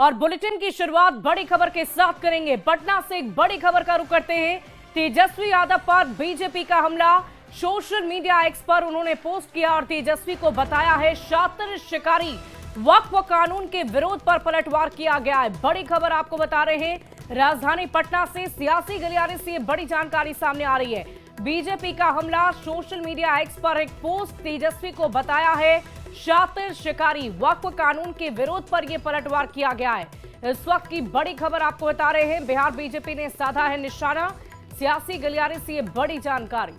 और बुलेटिन की शुरुआत बड़ी खबर के साथ करेंगे। पटना से एक बड़ी खबर का रुख करते हैं। तेजस्वी यादव पर बीजेपी का हमला। सोशल मीडिया एक्स पर उन्होंने पोस्ट किया और तेजस्वी को बताया है शातिर शिकारी। वक्फ कानून के विरोध पर पलटवार किया गया है। बड़ी खबर आपको बता रहे हैं। राजधानी पटना से सियासी गलियारे से बड़ी जानकारी सामने आ रही है। बीजेपी का हमला, सोशल मीडिया एक्स पर एक पोस्ट, तेजस्वी को बताया है शातिर शिकारी। वक्फ कानून के विरोध पर यह पलटवार किया गया है। इस वक्त की बड़ी खबर आपको बता रहे हैं। बिहार बीजेपी ने साधा है निशाना। सियासी गलियारे से यह बड़ी जानकारी।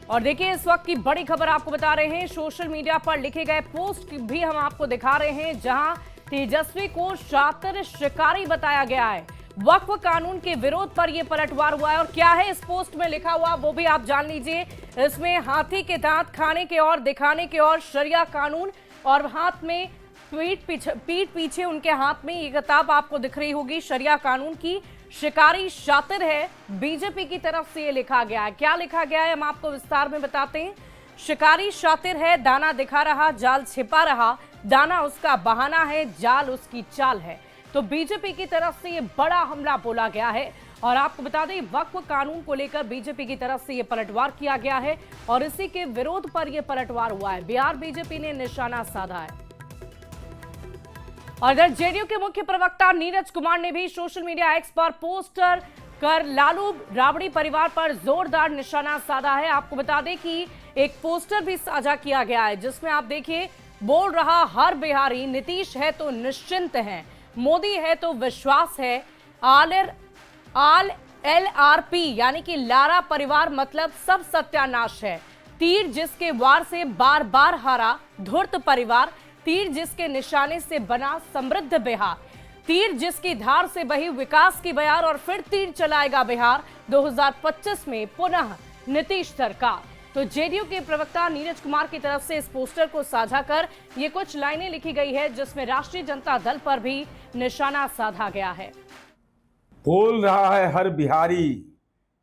और देखिए, इस वक्त की बड़ी खबर आपको बता रहे हैं। सोशल मीडिया पर लिखे गए पोस्ट भी हम आपको दिखा रहे हैं, जहां तेजस्वी को शातिर शिकारी बताया गया है। वक्फ कानून के विरोध पर यह पलटवार हुआ है। और क्या है इस पोस्ट में लिखा हुआ वो भी आप जान लीजिए। इसमें हाथी के दांत खाने के और दिखाने के और शरिया कानून, और हाथ में पीठ पीछे उनके हाथ में ये किताब आपको दिख रही होगी शरिया कानून की। शिकारी शातिर है, बीजेपी की तरफ से ये लिखा गया है। क्या लिखा गया है हम आपको विस्तार में बताते हैं। शिकारी शातिर है, दाना दिखा रहा, जाल छिपा रहा, दाना उसका बहाना है, जाल उसकी चाल है। तो बीजेपी की तरफ से ये बड़ा हमला बोला गया है। और आपको बता दें, वक्फ कानून को लेकर बीजेपी की तरफ से ये पलटवार किया गया है और इसी के विरोध पर यह पलटवार हुआ है। बिहार बीजेपी ने निशाना साधा है। और इधर जेडीयू के मुख्य प्रवक्ता नीरज कुमार ने भी सोशल मीडिया एक्स पर पोस्टर कर लालू राबड़ी परिवार पर जोरदार निशाना साधा है। आपको बता दें कि एक पोस्टर भी साझा किया गया है, जिसमें आप देखिए, बोल रहा हर बिहारी, नीतीश है तो निश्चिंत है, मोदी है तो विश्वास है, आल LRP यानी कि लारा परिवार मतलब सब सत्यानाश है, तीर जिसके वार से बार बार हारा धूर्त परिवार, तीर जिसके निशाने से बना समृद्ध बिहार, तीर जिसकी धार से बही विकास की बयार, और फिर तीर चलाएगा बिहार 2025 में पुनः नीतीश सरकार। तो जेडीयू के प्रवक्ता नीरज कुमार की तरफ से इस पोस्टर को साझा कर ये कुछ लाइनें लिखी गई है, जिसमें राष्ट्रीय जनता दल पर भी निशाना साधा गया है। बोल रहा है हर बिहारी,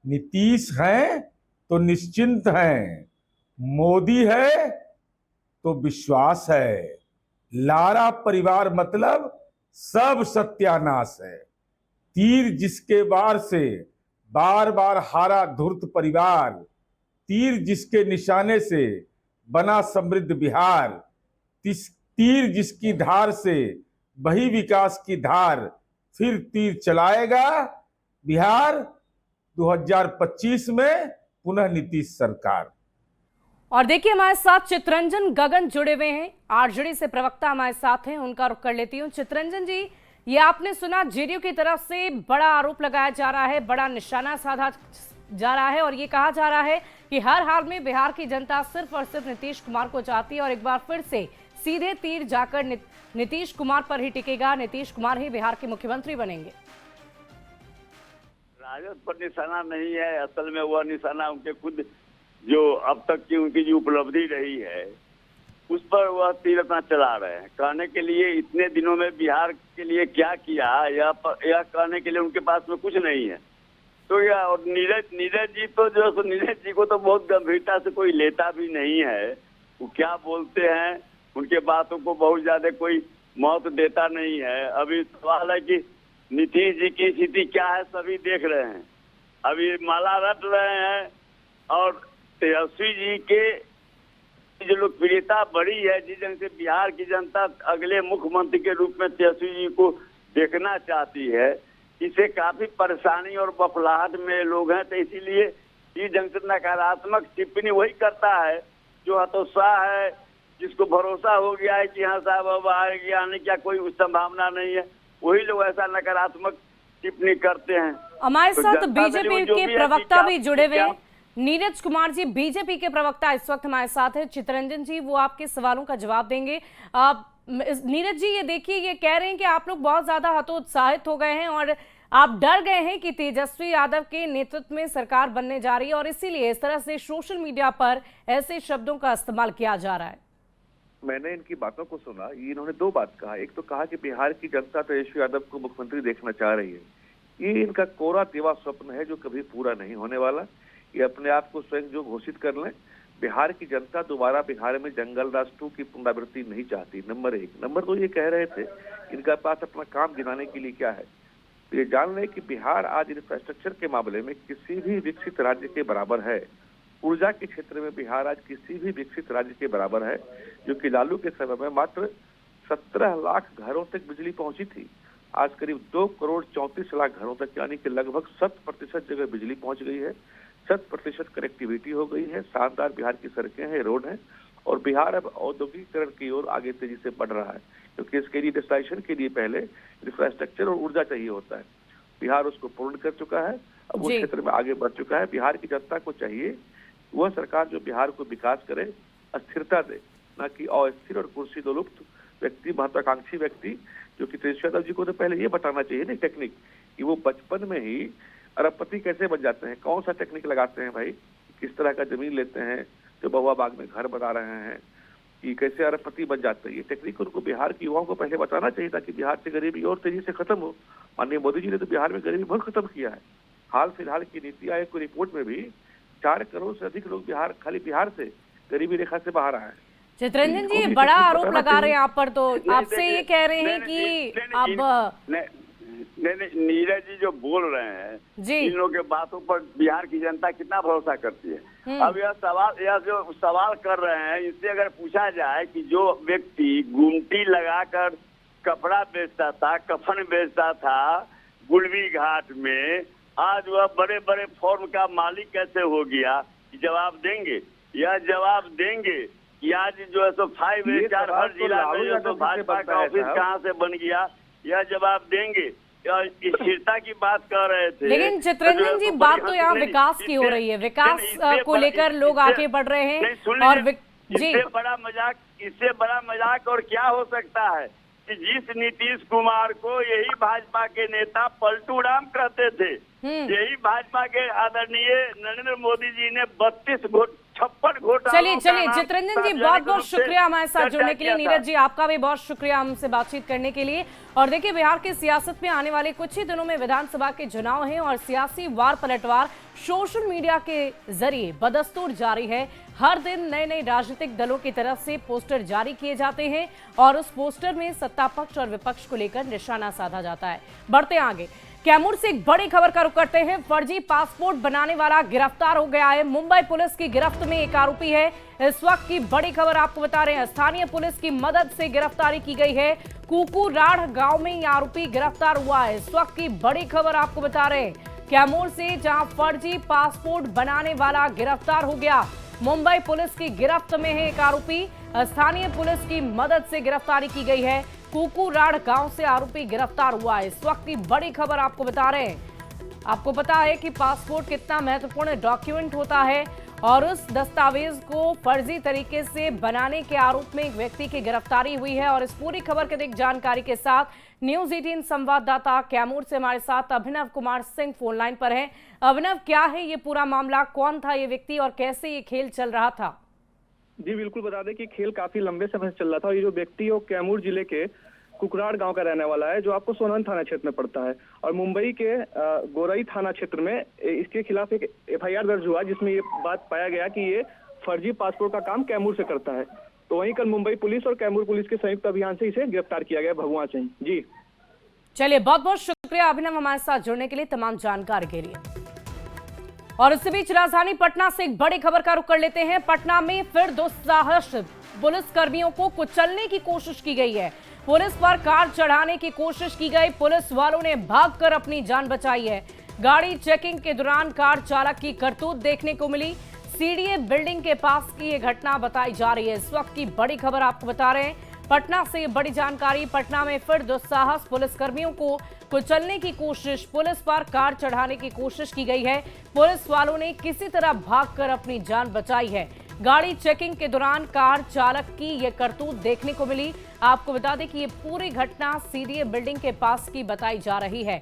नीतीश है तो निश्चिंत है, मोदी है तो विश्वास है, लारा परिवार मतलब सब सत्यानाश है, तीर जिसके वार से बार बार हारा धूर्त परिवार, तीर जिसके निशाने से बना समृद्ध बिहार, तीर जिसकी धार से बही विकास की धार, फिर तीर चलाएगा बिहार 2025 में पुनः नीतीश सरकार। और देखिए, हमारे साथ चितरंजन गगन जुड़े हुए हैं, आरजेडी से प्रवक्ता हमारे साथ हैं, उनका रुख कर लेती हूँ। चितरंजन जी, ये आपने सुना, जेडीयू की तरफ से बड़ा आरोप लगाया जा रहा है, बड़ा निशाना साधा जा रहा है और ये कहा जा रहा है कि हर हाल में बिहार की जनता सिर्फ और सिर्फ नीतीश कुमार को चाहती है और एक बार फिर से सीधे तीर जाकर नीतीश कुमार पर ही टिकेगा, नीतीश कुमार ही बिहार के मुख्यमंत्री बनेंगे। राजद पर निशाना नहीं है, असल में वह निशाना उनके खुद जो अब तक की उनकी जो उपलब्धि रही है उस पर वह तीर अपना चला रहे हैं। कहने के लिए इतने दिनों में बिहार के लिए क्या किया, यह कहने के लिए उनके पास में कुछ नहीं है। तो यह, और नीरज जी तो जो नीरज जी को तो बहुत गंभीरता से कोई लेता भी नहीं है। वो क्या बोलते हैं, उनके बातों को बहुत ज्यादा कोई मौत देता नहीं है। अभी सवाल है कि नीतीश जी की स्थिति क्या है, सभी देख रहे हैं। अभी माला रट रहे हैं और तेजस्वी जी के जो लोकप्रियता बढ़ी है, जिस ढंग से बिहार की जनता अगले मुख्यमंत्री के रूप में तेजस्वी जी को देखना चाहती है, इसे काफी परेशानी और बफलाहट में लोग हैं। तो इसीलिए इस ढंग से नकारात्मक टिप्पणी वही करता है जो हतोत्साह है, जिसको भरोसा हो गया है कि हाँ साहब अब आएगी, आने की कोई संभावना नहीं है, वही लोग ऐसा नकारात्मक टिप्पणी करते हैं। हमारे तो साथ बीजेपी के प्रवक्ता भी जुड़े हुए हैं। नीरज कुमार जी, बीजेपी के प्रवक्ता इस वक्त हमारे साथ है। चितरंजन जी, वो आपके सवालों का जवाब देंगे। नीरज जी, ये देखिए, ये कह रहे हैं कि आप लोग बहुत ज्यादा हतोत्साहित हो गए हैं और आप डर गए हैं कि तेजस्वी यादव के नेतृत्व में सरकार बनने जा रही है और इसीलिए इस तरह से सोशल मीडिया पर ऐसे शब्दों का इस्तेमाल किया जा रहा है। मैंने इनकी बातों को सुना। इन्होंने दो बात कहा। एक तो कहा कि बिहार की जनता तेजस्वी यादव को मुख्यमंत्री देखना चाह रही है। ये इनका कोरा तेवा स्वप्न है जो कभी पूरा नहीं होने वाला। ये अपने आप को स्वयं जो घोषित कर लें बिहार की जनता दोबारा बिहार में जंगल राज 2 की पुनरावृत्ति नहीं चाहती, नंबर 1। नंबर 2, ये कह रहे थे इनका पास अपना काम गिनाने के लिए क्या है। तो ये जान रहे कि बिहार आज इंफ्रास्ट्रक्चर के मामले में किसी भी विकसित राज्य के बराबर है। ऊर्जा के क्षेत्र में बिहार आज किसी भी विकसित राज्य के बराबर है, जो कि लालू के समय में मात्र 17 लाख घरों तक बिजली पहुंची थी। आज करीब 2 करोड़ 34 लाख घरों तक, यानी कि लगभग 100% जगह बिजली पहुंच गई है, 100% कनेक्टिविटी हो गई है, शानदार बिहार की सड़कें हैं, रोड हैं, और बिहार अब औद्योगिकीकरण की ओर आगे तेजी से बढ़ रहा है, क्योंकि इसके लिए इंडस्ट्रियलाइजेशन के लिए पहले इंफ्रास्ट्रक्चर और ऊर्जा चाहिए होता है। बिहार उसको पूर्ण कर चुका है, अब उस क्षेत्र में आगे बढ़ चुका है। बिहार की जनता को चाहिए वह सरकार जो बिहार को विकास करे, स्थिरता दे, न कि अस्थिर और कुर्सी दोलुप्त व्यक्ति, महत्वाकांक्षी व्यक्ति, जो कि तेजस्वी यादव जी को तो पहले ये बताना चाहिए ना टेक्निक, कि वो बचपन में ही अरबपति कैसे बन जाते हैं, कौन सा टेक्निक लगाते हैं भाई, किस तरह का जमीन लेते हैं, जो बहुआ बाग में घर बना रहे हैं, कि कैसे अरबपति बन जाते हैं। ये टेक्निक उनको बिहार के युवाओं को पहले बताना चाहिए, ताकि बिहार से गरीबी और तेजी से खत्म हो। माननीय मोदी जी ने तो बिहार में गरीबी बहुत खत्म किया है। हाल फिलहाल की नीति आयोग की रिपोर्ट में भी 4 करोड़ से अधिक लोग खाली बिहार से गरीबी रेखा से बाहर आए हैं। चितरंजन जी, बड़ा आरोप लगा रहे हैं आप पर, तो आपसे ये कह रहे हैं कि अब नहीं, नीरज जी जो बोल रहे हैं जी, इन लोगों के बातों पर बिहार की जनता कितना भरोसा करती है। अब यह जो सवाल कर रहे हैं, इससे अगर पूछा जाए कि जो व्यक्ति गुमटी लगाकर कपड़ा बेचता था, कफन बेचता था गुलवी घाट में, आज वह बड़े बड़े फॉर्म का मालिक कैसे हो गया, जवाब देंगे। यह जवाब देंगे कि आज जो है सो 5 स्टार हर जिला में जो तो भाजपा का ऑफिस कहाँ से बन गया, यह जवाब देंगे। स्थिरता की बात कर रहे थे, लेकिन चितरंजन जी, बात तो यहाँ विकास की हो रही है, विकास को लेकर लोग आगे बढ़ रहे हैं। और इससे बड़ा मजाक और क्या हो सकता है कि जिस नीतीश कुमार को यही भाजपा के नेता पलटू राम कहते थे, यही भाजपा के आदरणीय नरेंद्र मोदी जी ने 56 घोटाले। चलिए चितरंजन जी, बहुत बहुत शुक्रिया हमारे साथ जुड़ने के लिए। नीरज जी, आपका भी बहुत शुक्रिया हमसे बातचीत करने के लिए। और देखिए, बिहार की सियासत में आने वाले कुछ ही दिनों में विधानसभा के चुनाव हैं और सियासी वार पलटवार सोशल मीडिया के जरिए बदस्तूर जारी है। हर दिन नए नए राजनीतिक दलों की तरफ से पोस्टर जारी किए जाते हैं और उस पोस्टर में सत्ता पक्ष और विपक्ष को लेकर निशाना साधा जाता है। बढ़ते आगे, कैमूर से एक बड़ी खबर का रुख करते हैं। फर्जी पासपोर्ट बनाने वाला गिरफ्तार हो गया है। मुंबई पुलिस की गिरफ्त में एक आरोपी है। इस वक्त की बड़ी खबर आपको बता रहे हैं, स्थानीय पुलिस की मदद से गिरफ्तारी की गई है। कुकुराड़ गांव में यह आरोपी गिरफ्तार हुआ है। इस वक्त की बड़ी खबर आपको बता रहे हैं, कैमूर से जहां फर्जी पासपोर्ट बनाने वाला गिरफ्तार हो गया। मुंबई पुलिस की गिरफ्त में है एक आरोपी। स्थानीय पुलिस की मदद से गिरफ्तारी की गई है। कुकुराड़ गांव से आरोपी गिरफ्तार हुआ है। इस वक्त की बड़ी खबर आपको बता रहे हैं। आपको पता है कि पासपोर्ट कितना महत्वपूर्ण डॉक्यूमेंट होता है और उस दस्तावेज को फर्जी तरीके से बनाने के आरोप में एक व्यक्ति की गिरफ्तारी हुई है। और इस पूरी खबर की अधिक जानकारी के साथ न्यूज 18 संवाददाता कैमूर से हमारे साथ अभिनव कुमार सिंह फोन लाइन पर हैं। अभिनव, क्या है ये पूरा मामला, कौन था ये व्यक्ति और कैसे ये खेल चल रहा था? जी बिल्कुल, बता दें कि खेल काफी लंबे समय से चल रहा था। और ये जो व्यक्ति है वो कैमूर जिले के कुकुराड़ गांव का रहने वाला है, जो आपको सोनन थाना क्षेत्र में पड़ता है। और मुंबई के गोरई थाना क्षेत्र में इसके खिलाफ एक FIR दर्ज हुआ, जिसमें ये बात पाया गया कि ये फर्जी पासपोर्ट का काम कैमूर से करता है। तो वहीं कल मुंबई पुलिस और कैमूर पुलिस के संयुक्त अभियान से इसे गिरफ्तार किया गया भभुआ से। जी चलिए, बहुत बहुत शुक्रिया अभिनव हमारे साथ जुड़ने के लिए, तमाम जानकारी के लिए। और इसी बीच राजधानी पटना से एक बड़ी खबर का रुख कर लेते हैं। पटना में फिर दुस्साहस पुलिस कर्मियों को कुचलने की कोशिश की गई है। पुलिस पर कार चढ़ाने की कोशिश की गई। पुलिस वालों ने भागकर अपनी जान बचाई है। गाड़ी चेकिंग के दौरान कार चालक की करतूत देखने को मिली। CDA बिल्डिंग के पास की यह घटना बताई जा रही है। इस वक्त की बड़ी खबर आपको बता रहे हैं, पटना से बड़ी जानकारी। पटना में फिर दुस्साहस, पुलिस कर्मियों को कुचलने की कोशिश, पुलिस पर कार चढ़ाने की कोशिश की गई है। पुलिस वालों ने किसी तरह भागकर अपनी जान बचाई है। गाड़ी चेकिंग के दौरान कार चालक की यह करतूत देखने को मिली। आपको बता दें कि ये पूरी घटना CDA बिल्डिंग के पास की बताई जा रही है।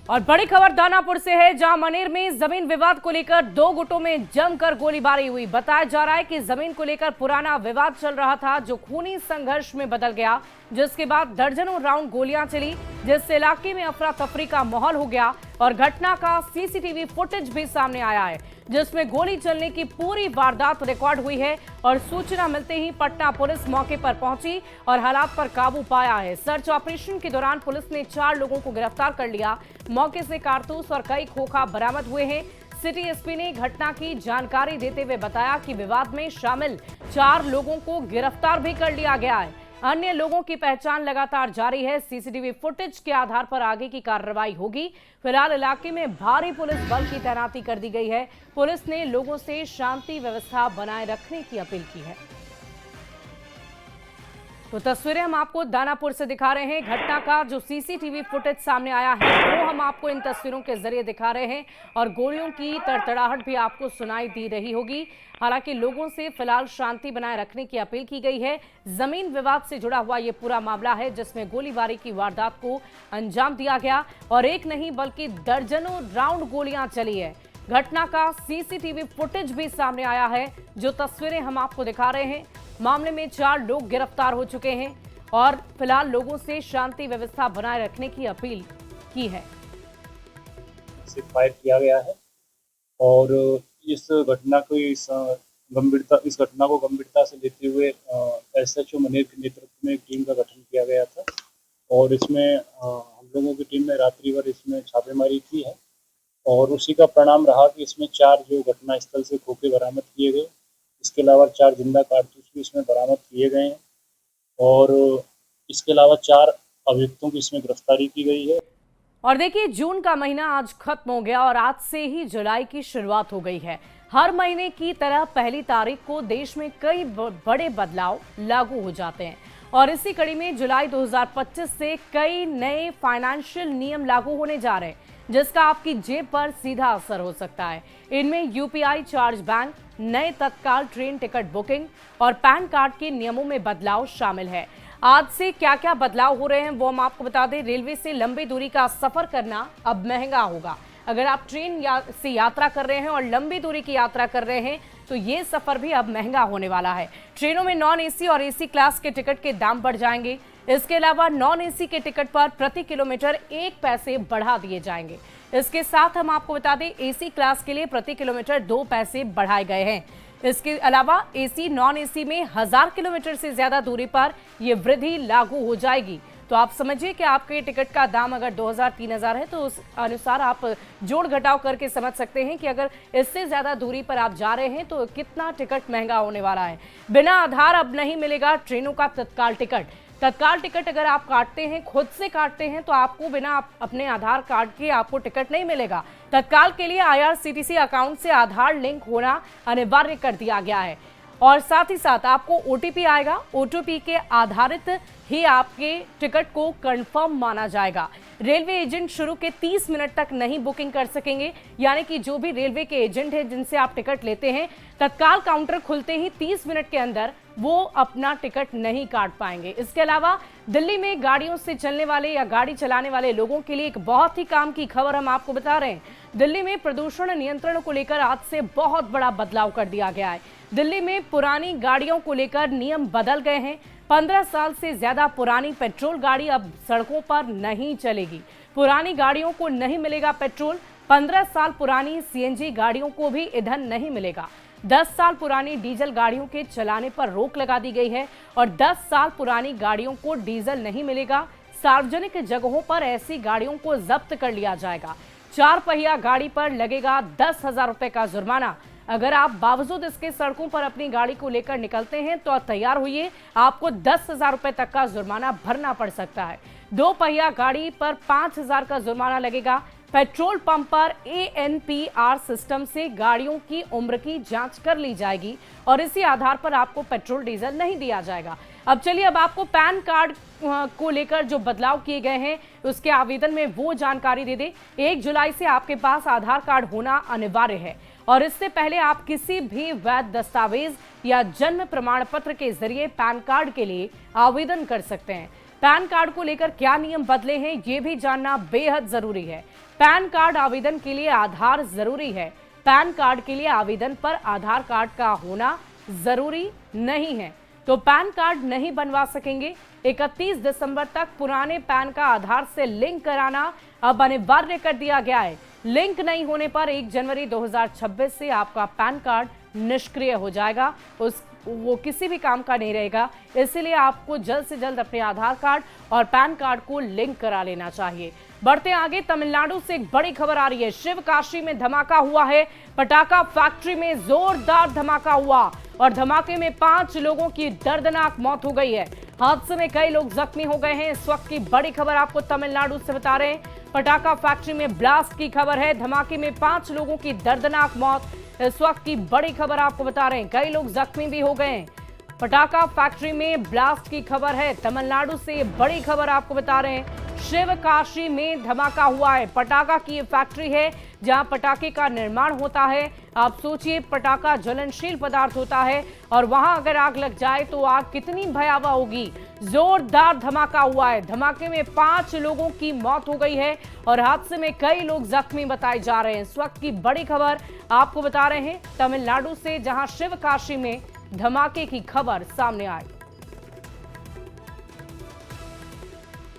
और बड़ी खबर दानापुर से है, जहां मनेर में जमीन विवाद को लेकर 2 गुटों में जमकर गोलीबारी हुई। बताया जा रहा है कि जमीन को लेकर पुराना विवाद चल रहा था, जो खूनी संघर्ष में बदल गया, जिसके बाद दर्जनों राउंड गोलियां चली, जिससे इलाके में अफरा तफरी का माहौल हो गया और घटना का CCTV फुटेज भी सामने आया है। जिसमें गोली चलने की पूरी वारदात रिकॉर्ड हुई है और सूचना मिलते ही पटना पुलिस मौके पर पहुंची और हालात पर काबू पाया है। सर्च ऑपरेशन के दौरान पुलिस ने 4 लोगों को गिरफ्तार कर लिया। मौके से कारतूस और कई खोखा बरामद हुए हैं। सिटी एसपी ने घटना की जानकारी देते हुए बताया कि विवाद में शामिल 4 लोगों को गिरफ्तार भी कर लिया गया है। अन्य लोगों की पहचान लगातार जारी है। सीसीटीवी फुटेज के आधार पर आगे की कार्रवाई होगी। फिलहाल इलाके में भारी पुलिस बल की तैनाती कर दी गई है। पुलिस ने लोगों से शांति व्यवस्था बनाए रखने की अपील की है। तो तस्वीरें हम आपको दानापुर से दिखा रहे हैं। घटना का जो सीसीटीवी फुटेज सामने आया है वो हम आपको इन तस्वीरों के जरिए दिखा रहे हैं और गोलियों की तड़तड़ाहट भी आपको सुनाई दी रही होगी। हालांकि लोगों से फिलहाल शांति बनाए रखने की अपील की गई है। जमीन विवाद से जुड़ा हुआ ये पूरा मामला है जिसमें गोलीबारी की वारदात को अंजाम दिया गया और एक नहीं बल्कि दर्जनों राउंड गोलियां चली है। घटना का सीसीटीवी फुटेज भी सामने आया है। जो तस्वीरें हम आपको दिखा रहे हैं, मामले में 4 लोग गिरफ्तार हो चुके हैं और फिलहाल लोगों से शांति व्यवस्था बनाए रखने की अपील की है। से फायर किया गया है और इस घटना को गंभीरता से लेते हुए एसएचओ मनेर के नेतृत्व में एक टीम का गठन किया गया था और इसमें हम लोगों की टीम ने रात्रि भर इसमें छापेमारी की है और उसी का परिणाम रहा कि इसमें 4 जो घटना स्थल से खोखे बरामद किए गए। इसके अलावा 4 जिंदा कारतूस भी इसमें बरामद किए गए हैं और इसके अलावा 4 अभियुक्तों की इसमें गिरफ्तारी की गई है। और देखिए, जून का महीना आज खत्म हो गया और आज से ही जुलाई की शुरुआत हो गई है। हर महीने की तरह पहली तारीख को देश में कई बड़े बदलाव लागू हो जाते हैं और इसी कड़ी में जुलाई 2025 से कई नए फाइनेंशियल नियम लागू होने जा रहे हैं जिसका आपकी जेब पर सीधा असर हो सकता है। इनमें यूपीआई चार्ज बैंक, नए तत्काल ट्रेन टिकट बुकिंग और पैन कार्ड के नियमों में बदलाव शामिल है। आज से क्या क्या बदलाव हो रहे हैं वो हम आपको बता दें। रेलवे से लंबी दूरी का सफर करना अब महंगा होगा। अगर आप ट्रेन से यात्रा कर रहे हैं और लंबी दूरी की यात्रा कर रहे हैं तो ये सफर भी अब महंगा होने वाला है। ट्रेनों में नॉन एसी और एसी क्लास के टिकट के दाम बढ़ जाएंगे। इसके अलावा नॉन एसी के टिकट पर प्रति किलोमीटर 1 पैसे बढ़ा दिए जाएंगे। इसके साथ हम आपको बता दें एसी क्लास के लिए प्रति किलोमीटर 2 पैसे बढ़ाए गए हैं। इसके अलावा एसी नॉन एसी में 1000 किलोमीटर से ज्यादा दूरी पर यह वृद्धि लागू हो जाएगी। तो आप समझिए कि आपके टिकट का दाम अगर 2000-3000 है तो उस अनुसार आप जोड़ घटाव करके समझ सकते हैं कि अगर इससे ज्यादा दूरी पर आप जा रहे हैं तो कितना टिकट महंगा होने वाला है। बिना आधार अब नहीं मिलेगा ट्रेनों का तत्काल टिकट। तत्काल टिकट अगर आप काटते हैं, खुद से काटते हैं, तो आपको बिना अपने आधार कार्ड के आपको टिकट नहीं मिलेगा। तत्काल के लिए आईआरसीटीसी अकाउंट से आधार लिंक होना अनिवार्य कर दिया गया है और साथ ही साथ आपको ओटीपी आएगा। ओटीपी के आधारित ही आपके टिकट को कंफर्म माना जाएगा। रेलवे एजेंट शुरू के 30 मिनट तक नहीं बुकिंग कर सकेंगे, यानी कि जो भी रेलवे के एजेंट हैं जिनसे आप टिकट लेते हैं, तत्काल काउंटर खुलते ही 30 मिनट के अंदर वो अपना टिकट नहीं काट पाएंगे। इसके अलावा दिल्ली में गाड़ियों से चलने वाले या गाड़ी चलाने वाले लोगों के लिए एक बहुत ही काम की खबर हम आपको बता रहे हैं। दिल्ली में प्रदूषण नियंत्रण को लेकर आज से बहुत बड़ा बदलाव कर दिया गया है। दिल्ली में पुरानी गाड़ियों को लेकर नियम बदल गए हैं। 15 साल से ज्यादा पुरानी पेट्रोल गाड़ी अब सड़कों पर नहीं चलेगी। पुरानी गाड़ियों को नहीं मिलेगा पेट्रोल। 15 साल पुरानी सीएनजी गाड़ियों को भी ईंधन नहीं मिलेगा। 10 साल पुरानी डीजल गाड़ियों के चलाने पर रोक लगा दी गई है और 10 साल पुरानी गाड़ियों को डीजल नहीं मिलेगा। सार्वजनिक जगहों पर ऐसी गाड़ियों को जब्त कर लिया जाएगा। 4 पहिया गाड़ी पर लगेगा 10,000 रुपए का जुर्माना। अगर आप बावजूद इसके सड़कों पर अपनी गाड़ी को लेकर निकलते हैं तो तैयार होइए, आपको 10,000 रुपए तक का जुर्माना भरना पड़ सकता है। 2 पहिया गाड़ी पर 5,000 का जुर्माना लगेगा। पेट्रोल पंप पर ANPR सिस्टम से गाड़ियों की उम्र की जांच कर ली जाएगी और इसी आधार पर आपको पेट्रोल डीजल नहीं दिया जाएगा। अब चलिए, अब आपको पैन कार्ड को लेकर जो बदलाव किए गए हैं उसके आवेदन में वो जानकारी दे दें। 1 जुलाई से आपके पास आधार कार्ड होना अनिवार्य है और इससे पहले आप किसी भी वैध दस्तावेज या जन्म प्रमाण पत्र के जरिए पैन कार्ड के लिए आवेदन कर सकते हैं। पैन कार्ड को लेकर क्या नियम बदले हैं ये भी जानना बेहद जरूरी है। पैन कार्ड आवेदन के लिए आधार जरूरी है। पैन कार्ड के लिए आवेदन पर आधार कार्ड का होना जरूरी नहीं है, तो पैन कार्ड नहीं बनवा सकेंगे। 31 दिसंबर तक पुराने पैन का आधार से लिंक कराना अब अनिवार्य कर दिया गया है। लिंक नहीं होने पर 1 जनवरी 2026 से आपका पैन कार्ड निष्क्रिय हो जाएगा, वो किसी भी काम का नहीं रहेगा। इसीलिए आपको जल्द से जल्द अपने आधार कार्ड और पैन कार्ड को लिंक करा लेना चाहिए। बढ़ते आगे, तमिलनाडु से एक बड़ी खबर आ रही है। शिवकाशी में धमाका हुआ है। पटाखा फैक्ट्री में जोरदार धमाका हुआ और धमाके में 5 लोगों की दर्दनाक मौत हो गई है। हादसे में कई लोग जख्मी हो गए हैं। इस वक्त की बड़ी खबर आपको तमिलनाडु से बता रहे हैं। पटाखा फैक्ट्री में ब्लास्ट की खबर है। धमाके में 5 लोगों की दर्दनाक मौत, इस वक्त की बड़ी खबर आपको बता रहे हैं। कई लोग जख्मी भी हो गए हैं। पटाखा फैक्ट्री में ब्लास्ट की खबर है। तमिलनाडु से बड़ी खबर आपको बता रहे हैं। शिवकाशी में धमाका हुआ है। पटाखा की ये फैक्ट्री है जहां पटाखे का निर्माण होता है। आप सोचिए, पटाखा ज्वलनशील पदार्थ होता है और वहां अगर आग लग जाए तो आग कितनी भयावह होगी। जोरदार धमाका हुआ है। धमाके में 5 लोगों की मौत हो गई है और हादसे में कई लोग जख्मी बताए जा रहे हैं। इस वक्त की बड़ी खबर आपको बता रहे हैं तमिलनाडु से, जहां शिवकाशी में धमाके की खबर सामने आई।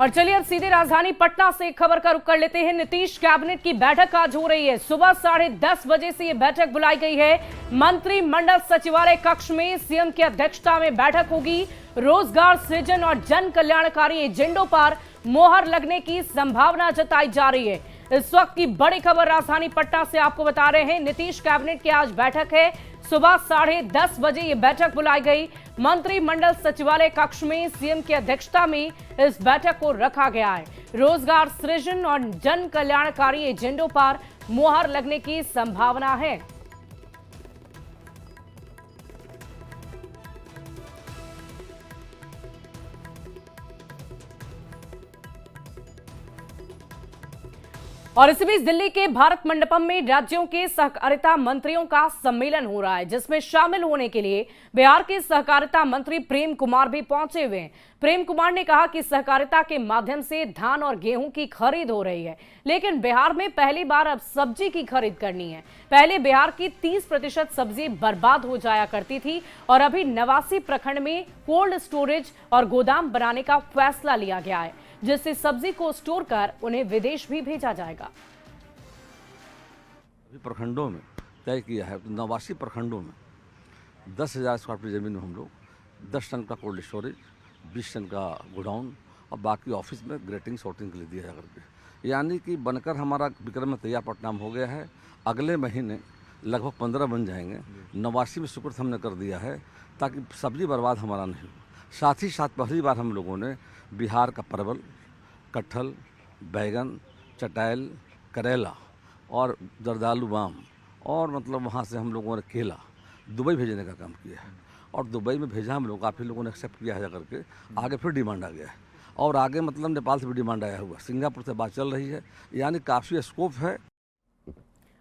और चलिए अब सीधे राजधानी पटना से खबर का रुख कर लेते हैं। नीतीश कैबिनेट की बैठक आज हो रही है। सुबह 10:30 बजे से यह बैठक बुलाई गई है। मंत्रिमंडल सचिवालय कक्ष में सीएम की अध्यक्षता में बैठक होगी। रोजगार सृजन और जन कल्याणकारी एजेंडों पर मोहर लगने की संभावना जताई जा रही है। इस वक्त की बड़ी खबर राजधानी पटना से आपको बता रहे हैं। नीतीश कैबिनेट की आज बैठक है। सुबह 10:30 बजे ये बैठक बुलाई गई। मंत्रिमंडल सचिवालय कक्ष में सीएम की अध्यक्षता में इस बैठक को रखा गया है। रोजगार सृजन और जन कल्याणकारी एजेंडों पर मोहर लगने की संभावना है। और इसी बीच दिल्ली के भारत मंडपम में राज्यों के सहकारिता मंत्रियों का सम्मेलन हो रहा है, जिसमें शामिल होने के लिए बिहार के सहकारिता मंत्री प्रेम कुमार भी पहुंचे हुए हैं। प्रेम कुमार ने कहा कि सहकारिता के माध्यम से धान और गेहूं की खरीद हो रही है, लेकिन बिहार में पहली बार अब सब्जी की खरीद करनी है। पहले बिहार की 30% सब्जी बर्बाद हो जाया करती थी और अभी 89 प्रखंड में कोल्ड स्टोरेज और गोदाम बनाने का फैसला लिया गया है, जिससे सब्जी को स्टोर कर उन्हें विदेश भी भेजा जाएगा। अभी प्रखंडों में तय किया है, तो 89 प्रखंडों में 10,000 स्क्वायर फीट जमीन में हम लोग 10 टन का कोल्ड स्टोरेज, 20 टन का गोडाउन और बाकी ऑफिस में ग्रेटिंग सॉर्टिंग के लिए दिया जा करके, यानी कि बनकर हमारा विक्रम में तैयार पटनाम हो गया है। अगले महीने लगभग 15 बन जाएंगे। 89 में सुपुर्द हमने कर दिया है ताकि सब्जी बर्बाद हमारा नहीं हो। साथ ही साथ पहली बार हम लोगों ने बिहार का परवल, कटहल, बैगन, चटैल, करेला और जर्दालू बाम और मतलब वहाँ से हम लोगों ने केला दुबई भेजने का काम किया है और दुबई में भेजा हम लोग, काफ़ी लोगों ने एक्सेप्ट किया है जा करके। आगे फिर डिमांड आ गया है और आगे मतलब नेपाल से भी डिमांड आया हुआ, सिंगापुर से बात चल रही है, यानी काफ़ी स्कोप है।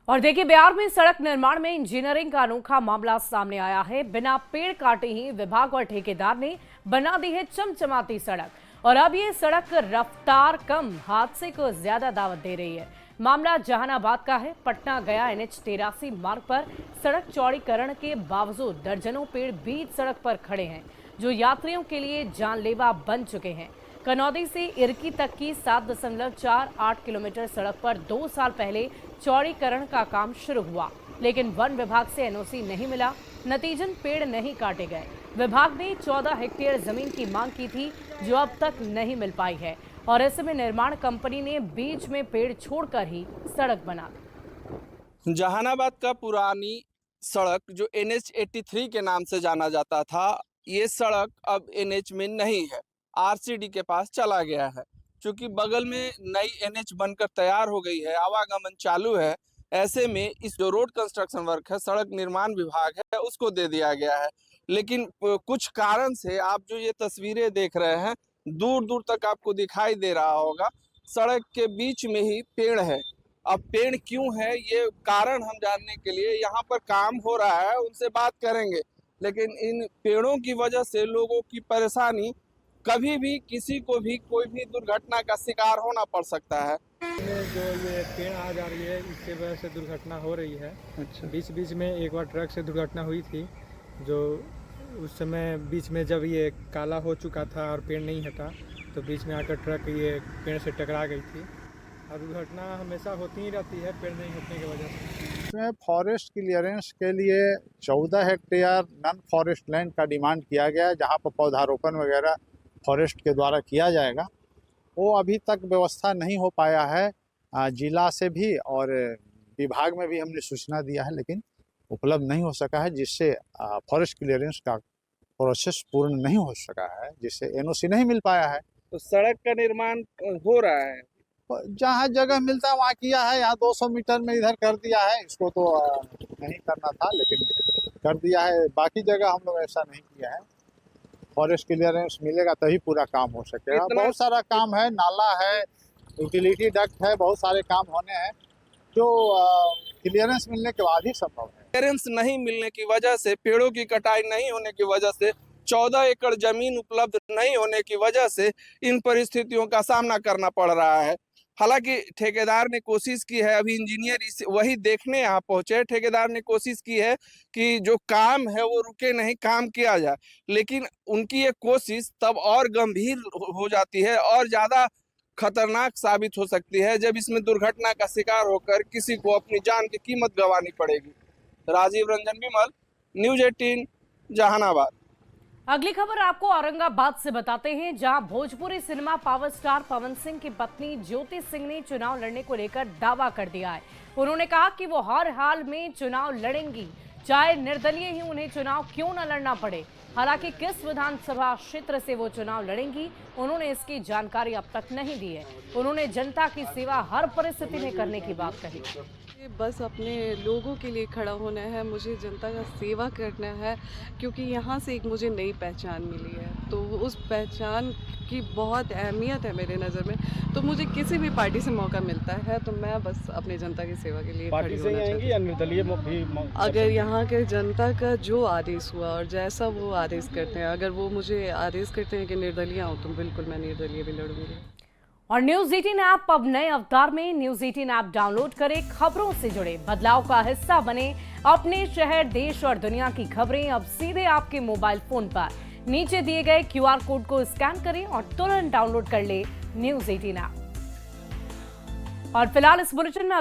और देखिए, बिहार में सड़क निर्माण में इंजीनियरिंग का अनोखा मामला सामने आया है। बिना पेड़ काटे ही विभाग और ठेकेदार ने बना दी है चमचमाती सड़क और अब ये सड़क रफ्तार कम, हादसे को ज्यादा दावत दे रही है। मामला जहानाबाद का है। पटना गया NH 83 मार्ग पर सड़क चौड़ीकरण के बावजूद दर्जनों पेड़ बीच सड़क पर खड़े हैं, जो यात्रियों के लिए जानलेवा बन चुके हैं। कनौदी से इरकी तक की 7.48 किलोमीटर सड़क पर 2 साल पहले चौड़ीकरण का काम शुरू हुआ, लेकिन वन विभाग से NOC नहीं मिला। नतीजन पेड़ नहीं काटे गए। विभाग ने 14 हेक्टेयर जमीन की मांग की थी, जो अब तक नहीं मिल पाई है और ऐसे में निर्माण कंपनी ने बीच में पेड़ छोड़कर ही सड़क बना दी। जहानाबाद का पुरानी सड़क जो NH 83 के नाम से जाना जाता था, ये सड़क अब NH में नहीं है, RCD के पास चला गया है। क्योंकि बगल में नई NH बनकर तैयार हो गई है, आवागमन चालू है, ऐसे में इस जो रोड कंस्ट्रक्शन वर्क है, सड़क निर्माण विभाग है, उसको दे दिया गया है। लेकिन कुछ कारण से आप जो ये तस्वीरें देख रहे हैं, दूर दूर तक आपको दिखाई दे रहा होगा, सड़क के बीच में ही पेड़ है। अब पेड़ क्यों है, ये कारण हम जानने के लिए यहाँ पर काम हो रहा है, उनसे बात करेंगे। लेकिन इन पेड़ों की वजह से लोगों की परेशानी, कभी भी किसी को भी कोई भी दुर्घटना का शिकार होना पड़ सकता है। जो ये पेड़ आ जा रही है, इसके वजह से दुर्घटना हो रही है। अच्छा। बीच में एक बार ट्रक से दुर्घटना हुई थी, जो उस समय बीच में जब ये काला हो चुका था और पेड़ नहीं हटा, तो बीच में आकर ट्रक ये पेड़ से टकरा गई थी और दुर्घटना हमेशा होती ही रहती है पेड़ नहीं होने की वजह से। इसमें फॉरेस्ट क्लियरेंस के लिए 14 हेक्टेयर नॉन फॉरेस्ट लैंड का डिमांड किया गया है, जहाँ पर पौधारोपण वगैरह फॉरेस्ट के द्वारा किया जाएगा। वो अभी तक व्यवस्था नहीं हो पाया है, जिला से भी और विभाग में भी हमने सूचना दिया है, लेकिन उपलब्ध नहीं हो सका है, जिससे फॉरेस्ट क्लियरेंस का प्रोसेस पूर्ण नहीं हो सका है, जिससे एनओसी नहीं मिल पाया है। तो सड़क का निर्माण हो रहा है, जहाँ जगह मिलता है वहाँ किया है। यहाँ 200 मीटर में इधर कर दिया है, इसको तो नहीं करना था लेकिन कर दिया है। बाकी जगह हम लोग ऐसा नहीं किया है। फॉरेस्ट क्लियरेंस मिलेगा तभी पूरा काम हो सकेगा। बहुत सारा काम है, नाला है, यूटिलिटी डक्ट है, बहुत सारे काम होने हैं जो क्लियरेंस मिलने के बाद ही संभव है। क्लियरेंस नहीं मिलने की वजह से, पेड़ों की कटाई नहीं होने की वजह से, 14 एकड़ जमीन उपलब्ध नहीं होने की वजह से इन परिस्थितियों का सामना करना पड़ रहा है। हालांकि ठेकेदार ने कोशिश की है, अभी इंजीनियर वही देखने यहाँ पहुंचे, ठेकेदार ने कोशिश की है कि जो काम है वो रुके नहीं, काम किया जाए, लेकिन उनकी ये कोशिश तब और गंभीर हो जाती है और ज्यादा खतरनाक साबित हो सकती है जब इसमें दुर्घटना का शिकार होकर किसी को अपनी जान की कीमत गंवानी पड़ेगी। राजीव रंजन विमल, न्यूज 18, जहानाबाद। अगली खबर आपको औरंगाबाद से बताते हैं, जहां Bhojpuri cinema power star Pawan Singh की पत्नी ज्योति सिंह ने चुनाव लड़ने को लेकर दावा कर दिया है। उन्होंने कहा कि वो हर हाल में चुनाव लड़ेंगी, चाहे निर्दलीय ही उन्हें चुनाव क्यों न लड़ना पड़े। हालांकि किस विधानसभा क्षेत्र से वो चुनाव लड़ेंगी, उन्होंने इसकी जानकारी अब तक नहीं दी है। उन्होंने जनता की सेवा हर परिस्थिति में करने की बात कही। बस अपने लोगों के लिए खड़ा होना है, मुझे जनता का सेवा करना है, क्योंकि यहाँ से एक मुझे नई पहचान मिली है, तो उस पहचान की बहुत अहमियत है मेरे नज़र में। तो मुझे किसी भी पार्टी से मौका मिलता है तो मैं बस अपने जनता की सेवा के लिए खड़ी होना चाहती हूँ। निर्दलीय भी अगर यहाँ के जनता का जो आदेश हुआ और जैसा वो आदेश करते हैं, अगर वो मुझे आदेश करते हैं कि निर्दलीय हूँ तो बिल्कुल मैं निर्दलीय भी लड़ूंगी। और न्यूज 18 ऐप अब नए अवतार में। न्यूज 18 ऐप डाउनलोड करें, खबरों से जुड़े बदलाव का हिस्सा बने। अपने शहर, देश और दुनिया की खबरें अब सीधे आपके मोबाइल फोन पर। नीचे दिए गए QR कोड को स्कैन करें और तुरंत डाउनलोड कर ले न्यूज 18 ऐप। और फिलहाल इस बुलेटिन में